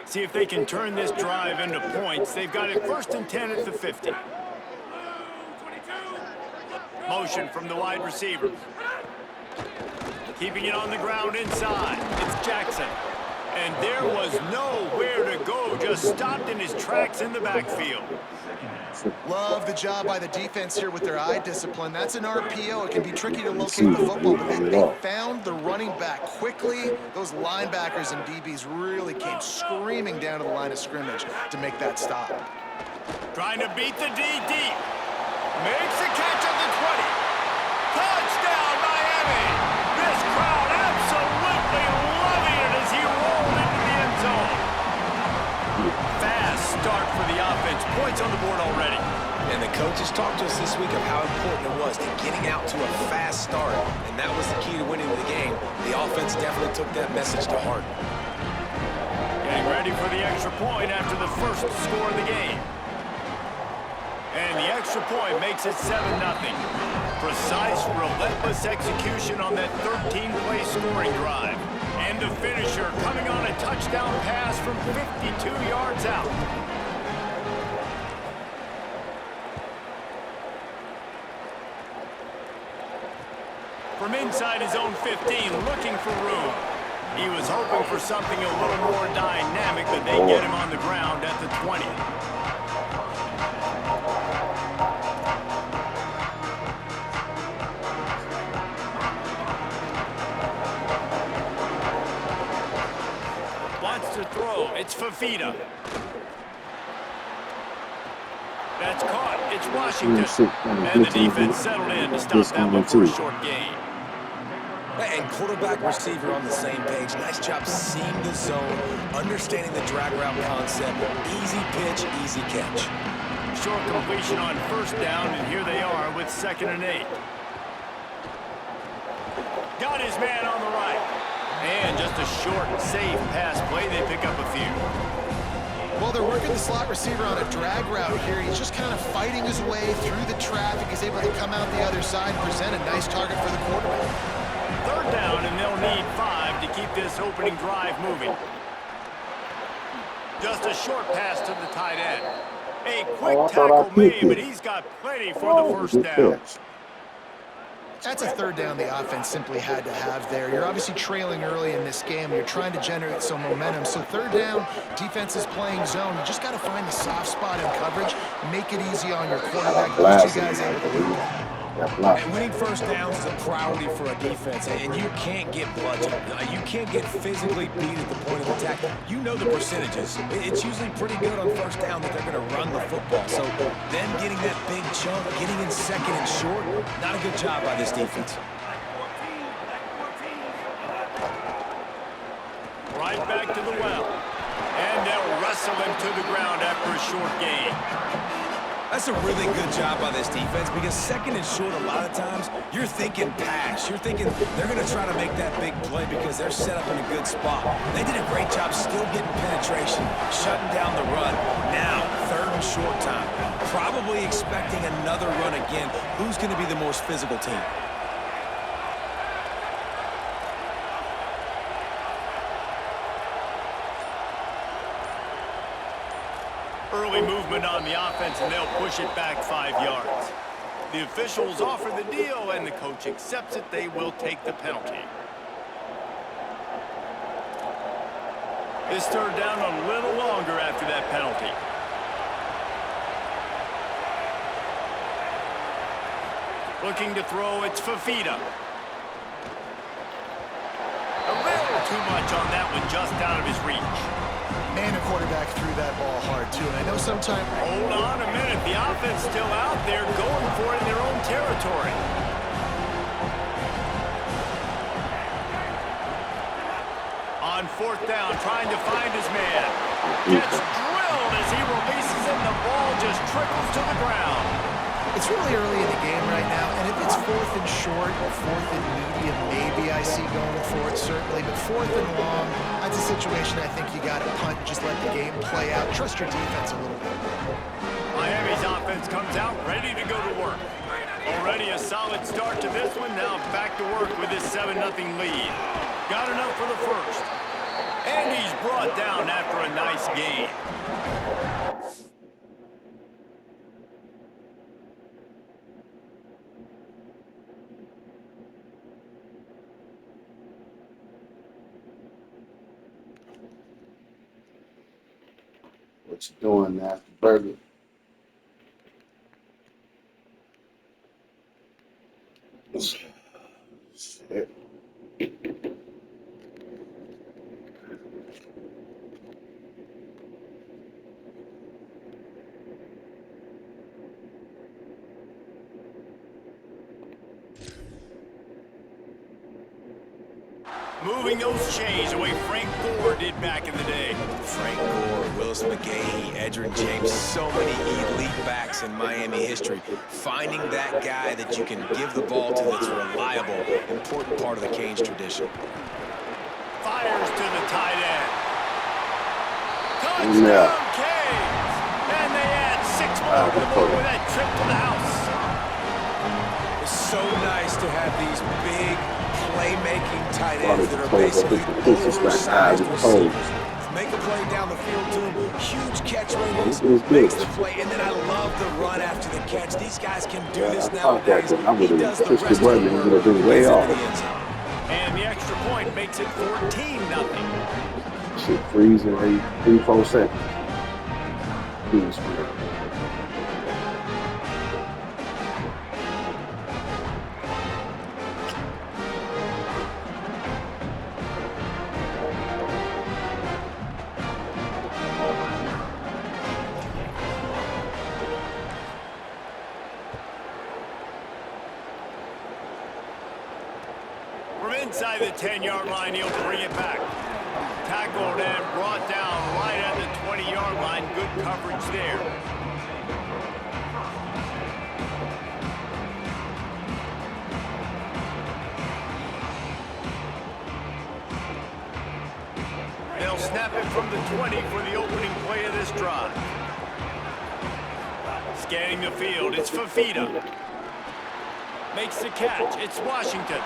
See if they can turn this drive into points. They've got it 1st and 10 at the 50. Motion from the wide receiver. Keeping it on the ground inside. It's Jackson. And there was nowhere to go. Just stopped in his tracks in the backfield. Love the job by the defense here with their eye discipline. That's an RPO. It can be tricky to locate the football, but they found the running back quickly. Those linebackers and DBs really came screaming down to the line of scrimmage to make that stop. Trying to beat the D deep. Makes a catch at the 20. Touchdown, Miami! This crowd absolutely loving it as he rolled into the end zone. Fast start for the offense. Points on the board already. And the coaches talked to us this week of how important it was to getting out to a fast start. And that was the key to winning the game. The offense definitely took that message to heart. Getting ready for the extra point after the first score of the game. And the extra point makes it 7-0. Precise, relentless execution on that 13-play scoring drive. And the finisher coming on a touchdown pass from 52 yards out. From inside his own 15, looking for room. He was hoping for something a little more dynamic, but they get him on the ground at the 20. To throw. It's Fafita. That's caught. It's Washington. And the defense settled in to stop that one for a short gain. And quarterback receiver on the same page. Nice job seeing the zone, understanding the drag route concept. Easy pitch, easy catch. Short completion on 1st down, and here they are with 2nd and 8. Got his man on the right. And just a short, safe pass play. They pick up a few. Well, they're working the slot receiver on a drag route here. He's just kind of fighting his way through the traffic. He's able to come out the other side and present a nice target for the quarterback. 3rd down, and they'll need 5 to keep this opening drive moving. Just a short pass to the tight end. A quick tackle made, but he's got plenty for the 1st down. That's a 3rd down the offense simply had to have there. You're obviously trailing early in this game. You're trying to generate some momentum. So 3rd down, defense is playing zone. You just got to find the soft spot in coverage. Make it easy on your quarterback. Those 2 guys able to do that. And winning 1st downs is a priority for a defense, and you can't get bludgeoned. You can't get physically beat at the point of attack. You know the percentages. It's usually pretty good on 1st down that they're going to run the football. So them getting that big chunk, getting in 2nd and short, not a good job by this defense. Right back to the well. And they'll wrestle him to the ground after a short gain. That's a really good job by this defense because 2nd and short, a lot of times, you're thinking pass. You're thinking they're going to try to make that big play because they're set up in a good spot. They did a great job still getting penetration, shutting down the run. Now, 3rd and short time. Probably expecting another run again. Who's going to be the most physical team? Early movement on the offense, and they'll push it back 5 yards. The officials offer the deal, and the coach accepts it. They will take the penalty. This 3rd down a little longer after that penalty. Looking to throw, it's Fafita. A little too much on that one, just out of his reach. And a quarterback threw that ball hard, too. And I know sometimes... Hold on a minute. The offense still out there going for it in their own territory. On 4th down, trying to find his man. Gets drilled as he releases it, and the ball just trickles to the ground. It's really early in the game right now, and if it's 4th and short or 4th and medium, maybe I see going for it, certainly. But 4th and long, that's a situation I think you got to punt and just let the game play out. Trust your defense a little bit. Miami's offense comes out ready to go to work. Already a solid start to this one. Now back to work with this 7-0 lead. Got enough for the 1st. And he's brought down after a nice gain. What you doing, Nastyburger? Shit. Moving those chains the way Frank Gore did back in the day. Frank Gore, Willis McGahee, Edgerrin James, so many elite backs in Miami history. Finding that guy that you can give the ball to that's reliable, important part of the Canes tradition. Fires to the tight end. Touchdown, Canes! And they add 6 more to the board with that trip to the house. It's so nice to have these big playmaking tight ends that are basically oversized receivers. Make a play down the field to him, huge catch radius, makes the play, and then I love the run after the catch. These guys can do this nowadays. He does the rest of the work. Way off. And the extra point makes it 14-0. Shit freezing 3-4 seconds. Please, man. From inside the 10-yard line, he'll bring it back. Tackled and brought down right at the 20-yard line. Good coverage there. They'll snap it from the 20 for the opening play of this drive. Scanning the field, it's Fafita. Makes the catch. It's Washington.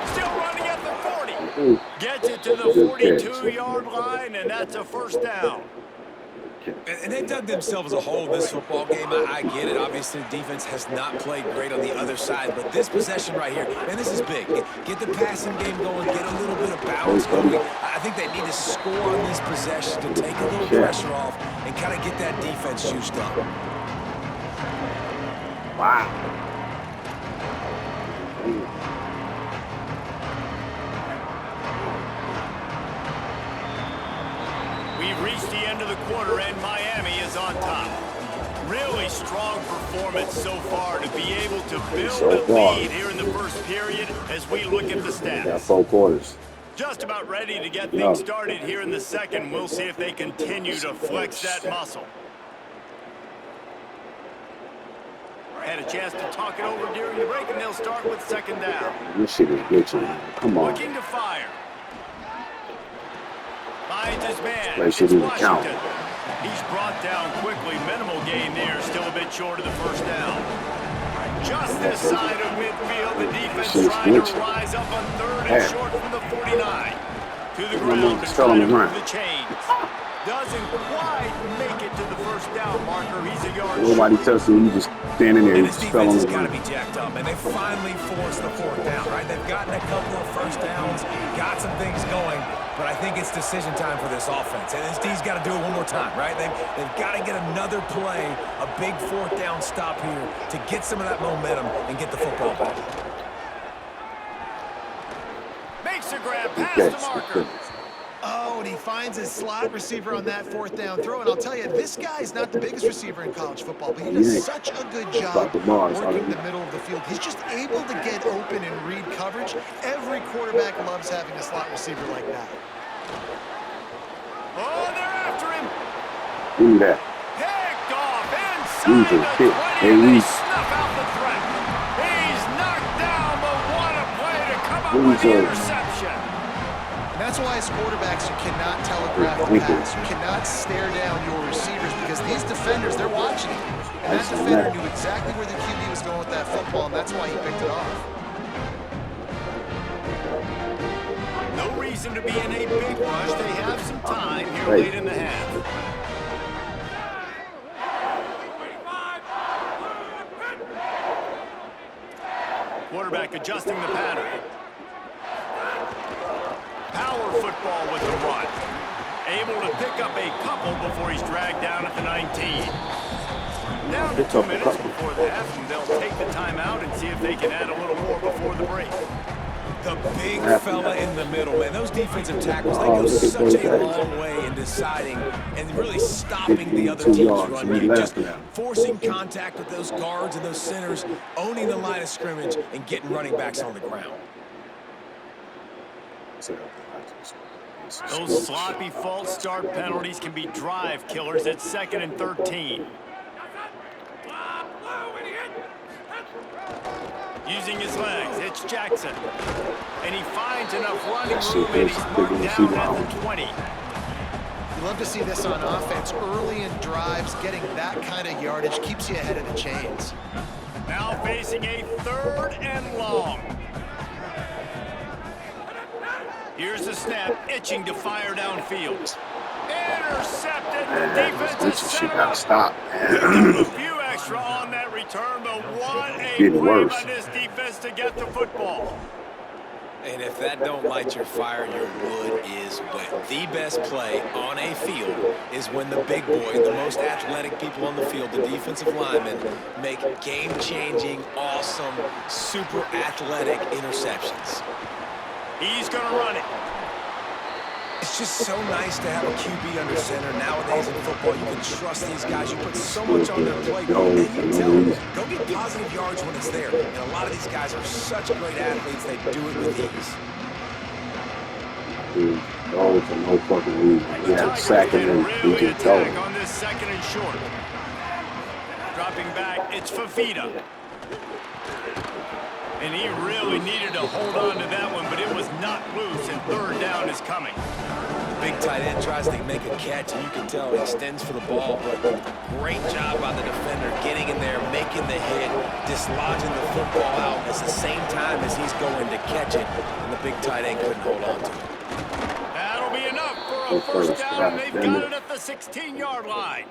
Still running at the 40. Gets it to the 42-yard line, and that's a first down. And they've dug themselves a hole in this football game. I get it. Obviously, the defense has not played great on the other side, but this possession right here, man, this is big. Get the passing game going, get a little bit of balance going. I think they need to score on this possession to take a little pressure off and kind of get that defense juiced up. Wow. We've reached the end of the quarter, and Miami is on top. Really strong performance so far to be able to build a lead here in the first period as we look at the stats. Got 4 quarters. Just about ready to get things started here in the second. We'll see if they continue to flex that muscle. Had a chance to talk it over during the break, and they'll start with second down. This shit is glitching. Come on. Looking to fire. Finds his man. Play should even count. He's brought down quickly. Minimal gain there. Still a bit short of the first down. Just this side of midfield, the defense trying to rise up on third and short from the 49. To the ground to try to move the chains. Doesn't quite make it to the first down marker. He's a yard short. Nobody touched him. He just standing there. And He this just fell on defense the has got to ground. be jacked up, and they finally forced the 4th down, right? They've gotten a couple of first downs, got some things going, but I think it's decision time for this offense. And this D's got to do it one more time, right? They've got to get another play, a big 4th down stop here to get some of that momentum and get the football back. Makes a grab past the marker. Oh, and he finds his slot receiver on that 4th down throw. And I'll tell you, this guy's not the biggest receiver in college football, but he does such a good job working the middle of the field. He's just able to get open and read coverage. Every quarterback loves having a slot receiver like that. Oh, they're after him. Give me that. Picked off inside the 20, and they snuff out the threat. He's knocked down, but what a play to come up with the interception. That's why as quarterbacks, you cannot telegraph the pass. You cannot stare down your receivers because these defenders, they're watching it. And that defender knew exactly where the QB was going with that football, and that's why he picked it off. No reason reason to be in a big rush. They have some time here late in the half. Quarterback adjusting the pattern. Power football with the run. Able to pick up a couple before he's dragged down at the 19. Down to 2 minutes before the half, and they'll take the timeout and see if they can add a little more before the break. The big fella in the middle, man. Those defensive tackles, they go such a long way in deciding and really stopping the other team's run game. Just forcing contact with those guards and those centers, owning the line of scrimmage, and getting running backs on the ground. Those sloppy false start penalties can be drive killers at 2nd and 13. Using his legs, it's Jackson. And he finds enough running room, and he's marked down at the 20. You love to see this on offense. Early in drives, getting that kind of yardage keeps you ahead of the chains. Now facing a 3rd and long. Here's the snap, itching to fire downfield. Intercepted. The defense is set up. Stop, A few extra on that return, but what a play by this defense to get the football. And if that don't light your fire, your wood is wet. The best play on a field is when the big boy, the most athletic people on the field, the defensive linemen, make game-changing, awesome, super athletic interceptions. He's going to run it. It's just so nice to have a QB under center. Nowadays in football, you can trust these guys. You put so much on their plate, and you tell them, go get positive yards when it's there. And a lot of these guys are such great athletes, they do it with ease. Dude, those are no fucking reason. Yeah, second and really just go. on this 2nd and short. Dropping back, it's Fafita. And he really needed to hold on to that one, but it was not loose, and 3rd down is coming. Big tight end tries to make a catch, and you can tell he extends for the ball, but great job by the defender getting in there, making the hit, dislodging the football out at the same time as he's going to catch it, and the big tight end couldn't hold on to it. That'll be enough for a 1st down, and they've got it at the 16-yard line.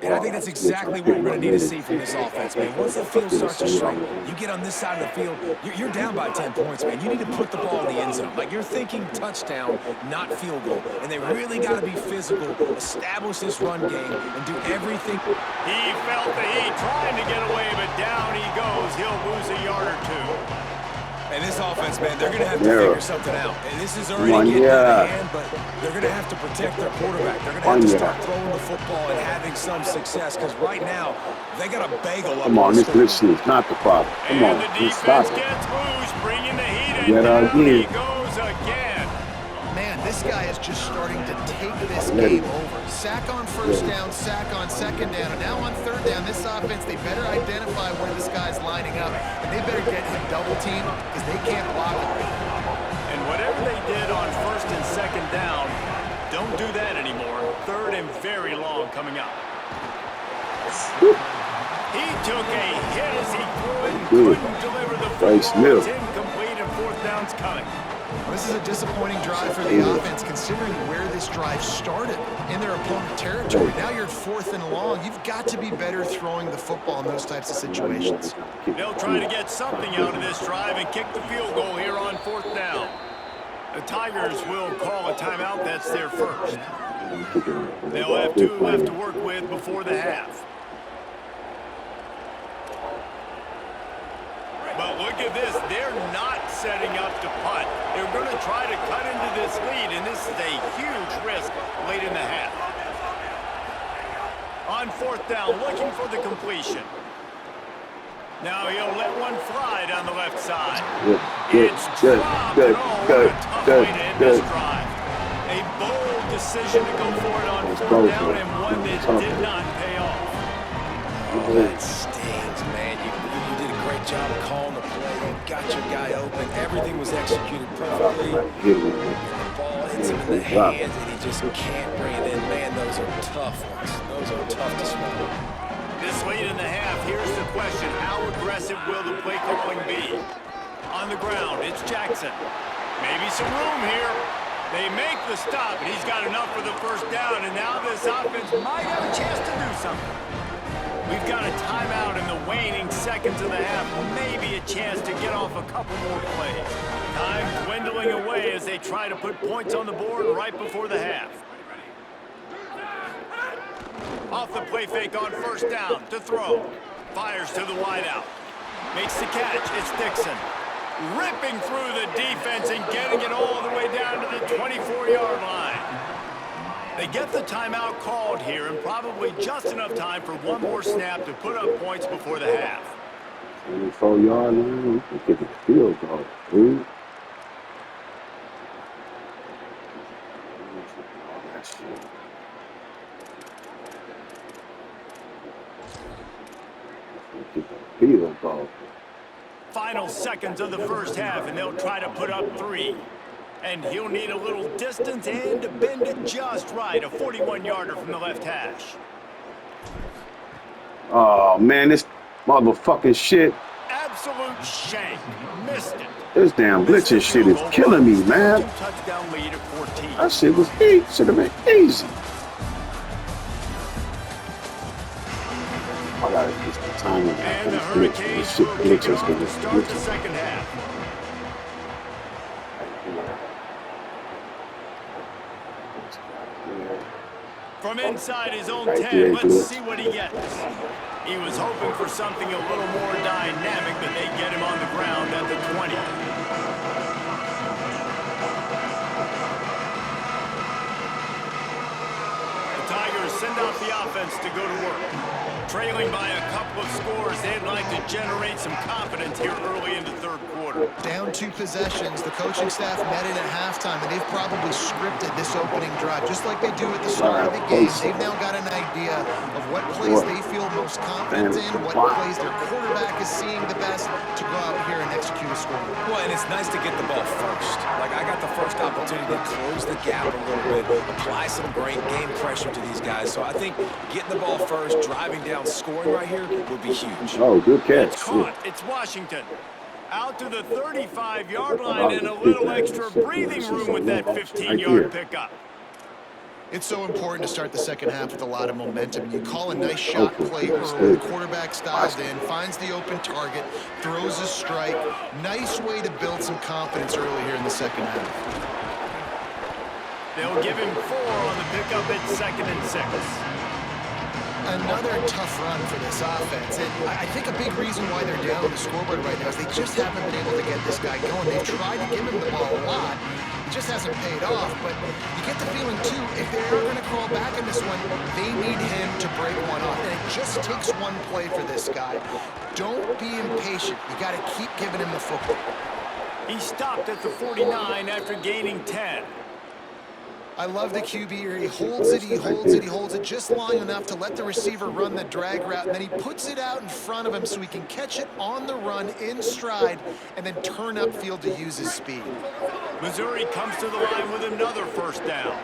And I think that's exactly what we're going to need to see from this offense, man. Once the field starts to shrink, you get on this side of the field, you're down by 10 points, man. You need to put the ball in the end zone. Like, you're thinking touchdown, not field goal. And they really got to be physical, establish this run game, and do everything. He felt the heat, trying to get away, but down he goes. He'll lose a yard or 2. And this offense, man, they're going to have to figure something out. And this is already getting out of hand, but they're going to have to protect their quarterback. They're going to have to start throwing the football and having some success, because right now, they got a bagel up. Come on, this is not the problem. Come on, just stop it. Gets loose, bringing the heat, and down he goes again. Man, this guy is just starting to take this game over. Sack on 1st down, sack on 2nd down, and now on 3rd down, this offense, they better identify where this guy's lining up, and they better get him double teamed because they can't block him. And whatever they did on 1st and 2nd down, don't do that anymore. 3rd and very long coming up. He took a hit as he threw it and couldn't deliver the football. It's incomplete, and 4th down's coming. This is a disappointing drive for the offense, considering where this drive started in their opponent territory. Now you're 4th and long. You've got to be better throwing the football in those types of situations. They'll try to get something out of this drive and kick the field goal here on 4th down. The Tigers will call a timeout. That's their first. They'll have 2 left to work with before the half. But look at this. They're not setting up to punt. They're going to try to cut into this lead, and this is a huge risk late in the half. On 4th down, looking for the completion. Now he'll let one fly down the left side. It's dropped. What a tough way to end this drive. A bold decision to go for it on 4th down, and one that did not pay off. Oh, that stings, man. You did a great job of calling the play. You got your guy open. Everything was executed perfectly. The ball hits him in the hands, and he just can't bring it in. Man, those are tough ones. Those are tough to swallow. This late in the half, here's the question. How aggressive will the play calling be? On the ground, it's Jackson. Maybe some room here. They make the stop, and he's got enough for the first down, and now this offense might have a chance to do something. We've got a timeout in the waning seconds of the half. Maybe a chance to get off a couple more plays. Time dwindling away as they try to put points on the board right before the half. Off the play fake on first down to throw. Fires to the wideout. Makes the catch. It's Dixon. Ripping through the defense and getting it all the way down to the 24-yard line. They get the timeout called here, and probably just enough time for one more snap to put up points before the half. 24-yard line, we can get the field goal, dude. Get the field goal. Final seconds of the first half, and they'll try to put up 3. And he'll need a little distance and to bend it just right. A 41-yarder from the left hash. Oh, man, this motherfucking shit. Absolute shank. Missed it. This damn blitzing shit is killing me, man. Touchdown lead at 14. That shit was easy. Should have been easy. I gotta get the timing. And the Hurricanes will kick it off to start the second half. From inside his own 10, let's see what he gets. He was hoping for something a little more dynamic, but they get him on the ground at the 20. The Tigers send out the offense to go to work. Trailing by a couple of scores, they'd like to generate some confidence here early in the third quarter. Down 2 possessions, the coaching staff met in at halftime, and they've probably scripted this opening drive, just like they do at the start of the game. They've now got an idea of what plays they feel most confident in, what plays their quarterback is seeing the best to go out here and execute a score. Well, and it's nice to get the ball first. Like, I got the first opportunity to close the gap a little bit, apply some great game pressure to these guys. So I think getting the ball first, driving down, scoring right here would be huge. Oh, good catch. It's caught. It's Washington. Out to the 35-yard line and a little extra breathing room with that 15-yard pickup. It's so important to start the second half with a lot of momentum. You call a nice shot play early. The quarterback styles in, finds the open target, throws a strike. Nice way to build some confidence early here in the second half. They'll give him 4 on the pickup at 2nd and 6. Another tough run for this offense. And I think a big reason why they're down on the scoreboard right now is they just haven't been able to get this guy going. They've tried to give him the ball a lot. It just hasn't paid off. But you get the feeling, too, if they are going to crawl back in this one, they need him to break one off. And it just takes one play for this guy. Don't be impatient. You got to keep giving him the football. He stopped at the 49 after gaining 10. I love the QB here. He holds it, he holds it, he holds it just long enough to let the receiver run the drag route, and then he puts it out in front of him so he can catch it on the run in stride and then turn upfield to use his speed. Missouri comes to the line with another first down.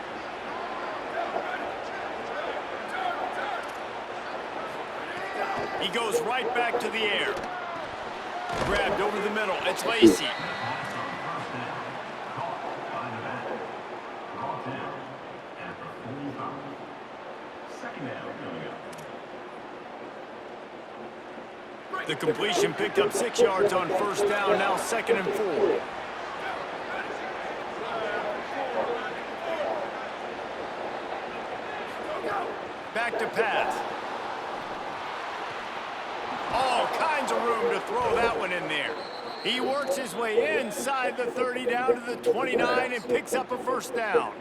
He goes right back to the air. Grabbed over the middle. It's Lacey. The completion picked up 6 yards on first down, now 2nd and 4. Back to pass. All kinds of room to throw that one in there. He works his way inside the 30 down to the 29 and picks up a first down.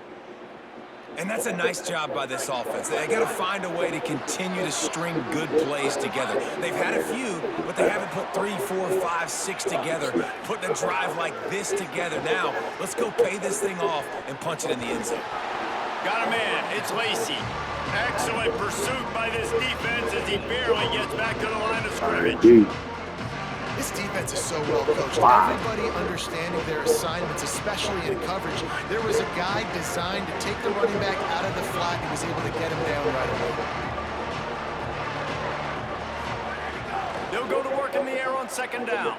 And that's a nice job by this offense. They got to find a way to continue to string good plays together. They've had a few, but they haven't put 3, 4, 5, 6 together, putting a drive like this together. Now, let's go pay this thing off and punch it in the end zone. Got a man. It's Lacey. Excellent pursuit by this defense as he barely gets back to the line of scrimmage. This defense is so well coached. Everybody understanding their assignments, especially in coverage. There was a guy designed to take the running back out of the flat and was able to get him down right away. They'll go to work in the air on 2nd down.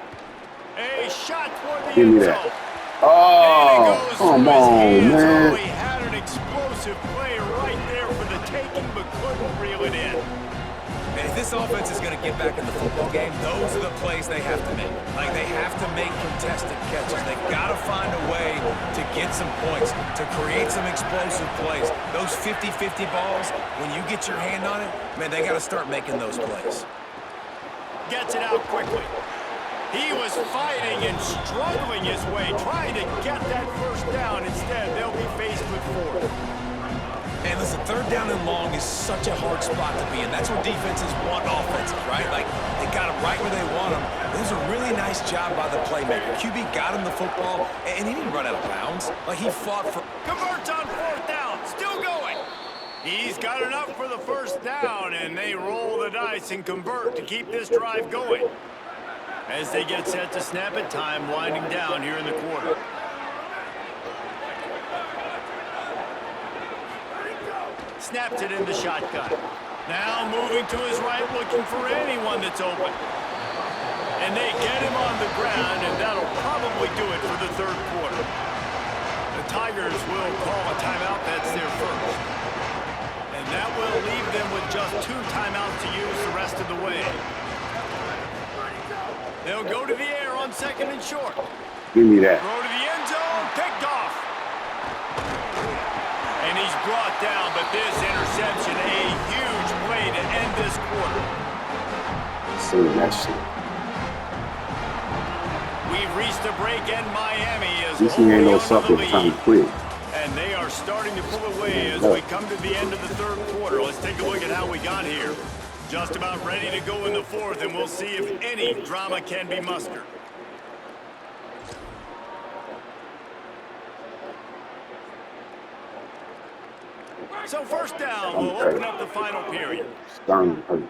A shot toward the end zone. And it Oh, goes come through his on, hands. Oh, man. he had an explosive play right there for the taking, but couldn't reel it in. And if this offense is going to get back in the football game, those are the plays they have to make. Like, they have to make contested catches. They got to find a way to get some points, to create some explosive plays. Those 50-50 balls, when you get your hand on it, man, they got to start making those plays. Gets it out quickly. He was fighting and struggling his way, trying to get that first down. Instead, they'll be faced with fourth. And listen, third down and long is such a hard spot to be in. That's where defenses want offenses, right? Like, they got them right where they want them. It was a really nice job by the playmaker. QB got him the football, and he didn't run out of bounds. Like, he fought for... Converts on fourth down, still going. He's got enough for the first down, and they roll the dice and convert to keep this drive going. As they get set to snap it, time winding down here in the quarter. Snaps it in the shotgun. Now moving to his right, looking for anyone that's open. And they get him on the ground, and that'll probably do it for the third quarter. The Tigers will call a timeout. That's their first. And that will leave them with just 2 timeouts to use the rest of the way. They'll go to the air on second and short. Give me that. Throw to the end zone, picked off. And he's brought down, but this interception, a huge play to end this quarter. See that shit. We've reached a break, and Miami is This ain't no only sucker under the trying lead. to quit. And they are starting to pull away as we come to the end of the third quarter. Let's take a look at how we got here. Just about ready to go in the fourth, and we'll see if any drama can be mustered. So first down, we'll open up the final period. Starting hurt.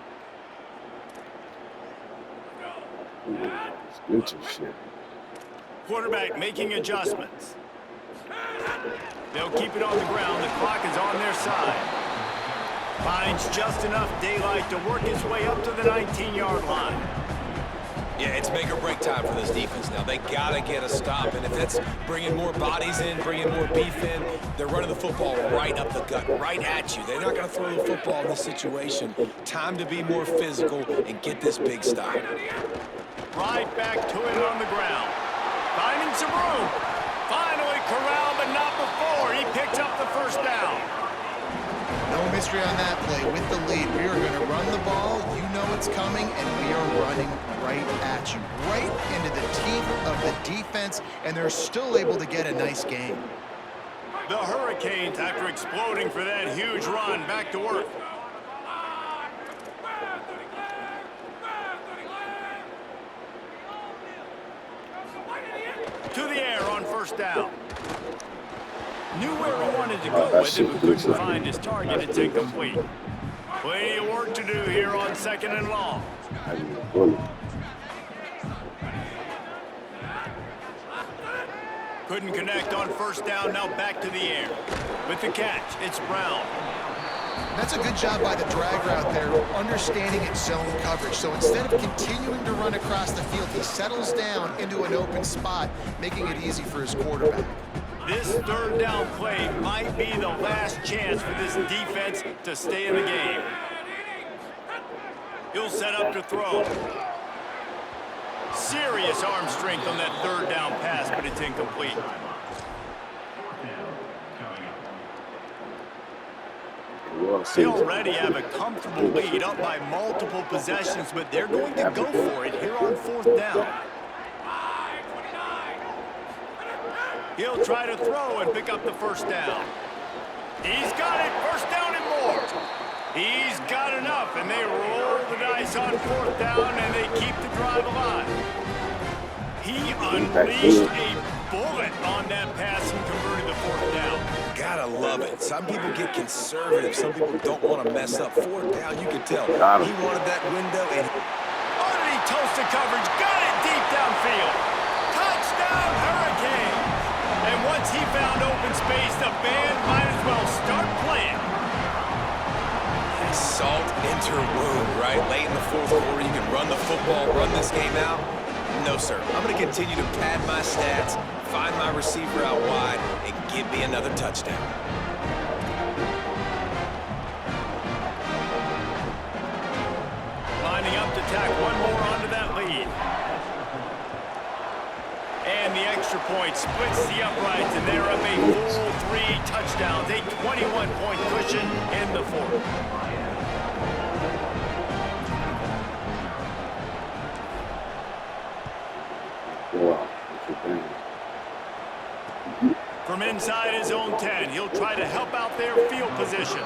Get your shit. Quarterback making adjustments. They'll keep it on the ground. The clock is on their side. Finds just enough daylight to work his way up to the 19-yard line. Yeah, it's make or break time for this defense now. They got to get a stop, and if it's bringing more bodies in, bringing more beef in, they're running the football right up the gut, right at you. They're not going to throw the football in this situation. Time to be more physical and get this big stop. Right back to it on the ground. Finding some room. Finally corralled, but not before. He picks up the first down. No mystery on that play. With the lead, we are going to run the ball. You know it's coming, and we are running right at you. Right into the teeth of the defense, and they're still able to get a nice game. The Hurricanes, after exploding for that huge run, back to work. To the air on first down. Knew where he wanted to go with it, but couldn't find his target. It's incomplete. Plenty of work to do here on second and long. Couldn't connect on first down. Now back to the air. With the catch, it's Brown. That's a good job by the drag route there, understanding its zone coverage. So instead of continuing to run across the field, he settles down into an open spot, making it easy for his quarterback. This third down play might be the last chance for this defense to stay in the game. He'll set up to throw. Serious arm strength on that third down pass, but it's incomplete. They already have a comfortable lead, up by multiple possessions, but they're going to go for it here on fourth down. He'll try to throw and pick up the first down. He's got it, first down and more. He's got enough, and they roll the dice on fourth down, and they keep the drive alive. He unleashed a bullet on that pass and converted the fourth down. Gotta love it. Some people get conservative. Some people don't want to mess up. Fourth down, you can tell. He wanted that window, and underneath toasted coverage, got it deep downfield. Touchdown, Hurricane! And once he found open space, the band might as well start playing. salt into her wound, right? Late in the fourth quarter, you can run the football, run this game out. No, sir. I'm going to continue to pad my stats, find my receiver out wide, and give me another touchdown. Lining up to tack one more onto that lead. And the extra point splits the uprights, and they're up a full 3 touchdowns, a 21-point cushion in the fourth. From inside his own 10, he'll try to help out their field position.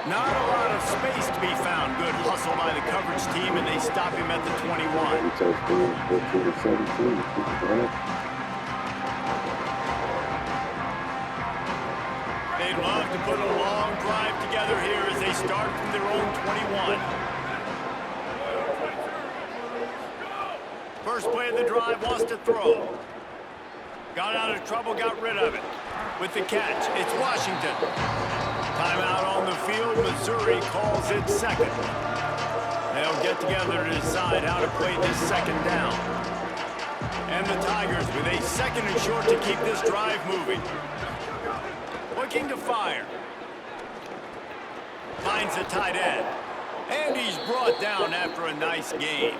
Not a lot of space to be found. Good hustle by the coverage team, and they stop him at the 21. They'd love to put a long drive together here as they start from their own 21. First play of the drive, wants to throw. Got out of trouble, got rid of it. With the catch, it's Washington. Timeout on the field. Missouri calls it second. They'll get together to decide how to play this second down. And the Tigers with a second and short to keep this drive moving. Looking to fire. Finds the tight end. And he's brought down after a nice gain.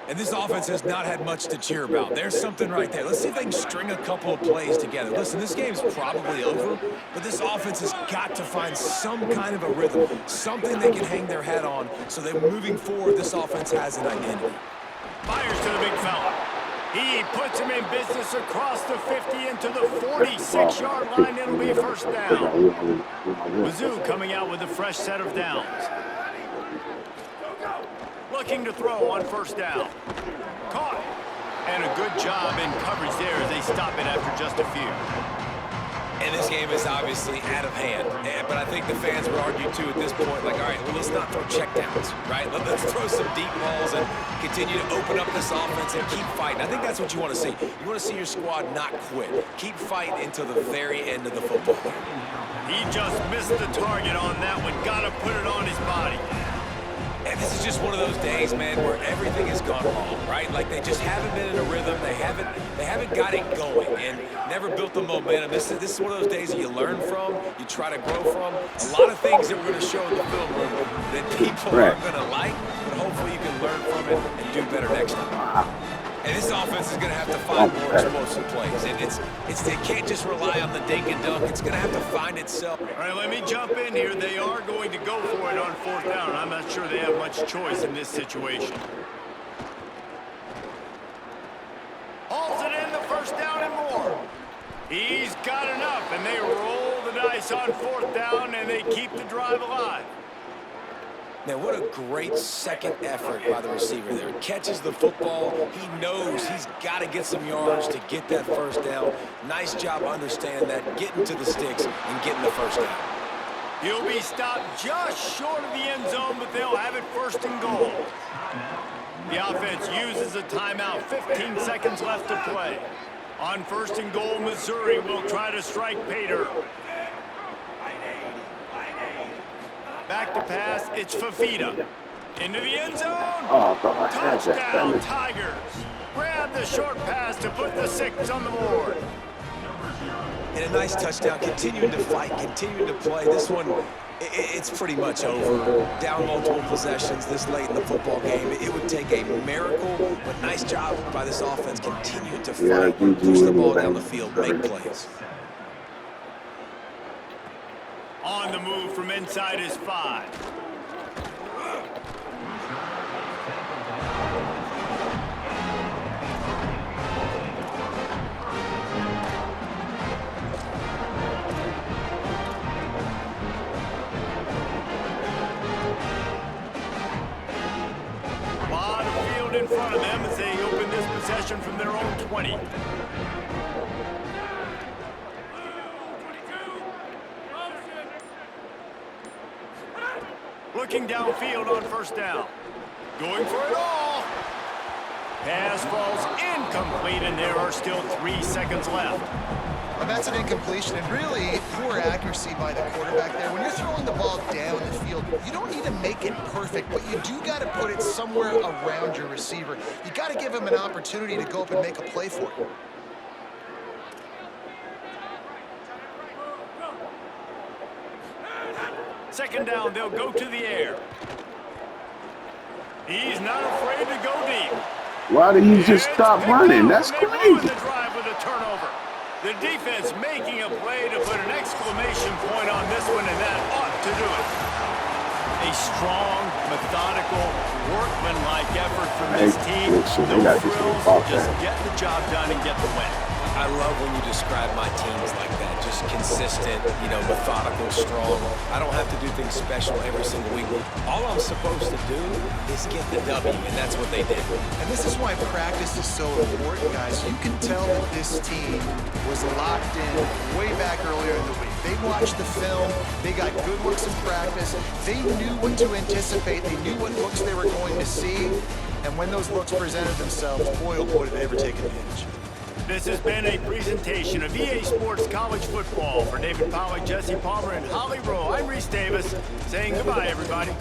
And this offense has not had much to cheer about. There's something right there. Let's see if they can string a couple of plays together. Listen, this game's probably over, but this offense has got to find some kind of a rhythm, something they can hang their hat on, so that moving forward, this offense has an identity. Fires to the big fella. He puts him in business across the 50 into the 46-yard line. It'll be first down. Mizzou coming out with a fresh set of downs. Looking to throw on first down. Caught. And a good job in coverage there as they stop it after just a few. And this game is obviously out of hand. But I think the fans would argue, too, at this point, like, all right, well, let's not throw checkdowns, right? Let's throw some deep balls and continue to open up this offense and keep fighting. I think that's what you want to see. You want to see your squad not quit. Keep fighting until the very end of the football game. He just missed the target on that one. Got to put it on his body. And this is just one of those days, man, where everything has gone wrong, right? Like they just haven't been in a rhythm. They haven't got it going and never built the momentum. This is one of those days that you learn from, you try to grow from. A lot of things that we're going to show in the film room that people aren't going to like, but hopefully you can learn from it and do better next time. And this offense is going to have to find more explosive plays. And it can't just rely on the dink and dunk. It's going to have to find itself. All right, let me jump in here. They are going to go for it on fourth down. I'm not sure they have much choice in this situation. Hauls it in, the first down and more. He's got enough, and they roll the dice on fourth down, and they keep the drive alive. Now, what a great second effort by the receiver there. Catches the football. He knows he's got to get some yards to get that first down. Nice job understanding that, getting to the sticks and getting the first down. He'll be stopped just short of the end zone, but they'll have it first and goal. The offense uses a timeout. 15 seconds left to play. On first and goal, Missouri will try to strike Pater. Back to pass, it's Fafita. Into the end zone. Touchdown, Tigers. Grab the short pass to put the 6 on the board. And a nice touchdown, continuing to fight, continuing to play. This one, it's pretty much over. Down multiple possessions this late in the football game. It would take a miracle, but nice job by this offense continuing to fight, push the ball down the field, make plays. On the move from inside his 5. A lot of field in front of them as they open this possession from their own 20. Looking downfield on first down. Going for it all. Pass falls incomplete, and there are still 3 seconds left. Well, that's an incompletion, and really poor accuracy by the quarterback there. When you're throwing the ball down the field, you don't need to make it perfect, but you do got to put it somewhere around your receiver. You got to give him an opportunity to go up and make a play for it. second down, they'll go to the air. He's not afraid to go deep. Why did he just stop running? That's crazy. The drive with a turnover. The defense making a play to put an exclamation point on this one, and that ought to do it. A strong, methodical, workmanlike effort from this team. No frills, just get the job done and get the win. I love when you describe my teams like that. Just consistent, methodical, strong. I don't have to do things special every single week. All I'm supposed to do is get the W, and that's what they did. And this is why practice is so important, guys. You can tell that this team was locked in way back earlier in the week. They watched the film. They got good looks in practice. They knew what to anticipate. They knew what looks they were going to see. And when those looks presented themselves, boy, oh boy, did they ever take advantage. This has been a presentation of EA Sports College Football. For David Pollack, Jesse Palmer, and Holly Rowe, I'm Reese Davis, saying goodbye, everybody.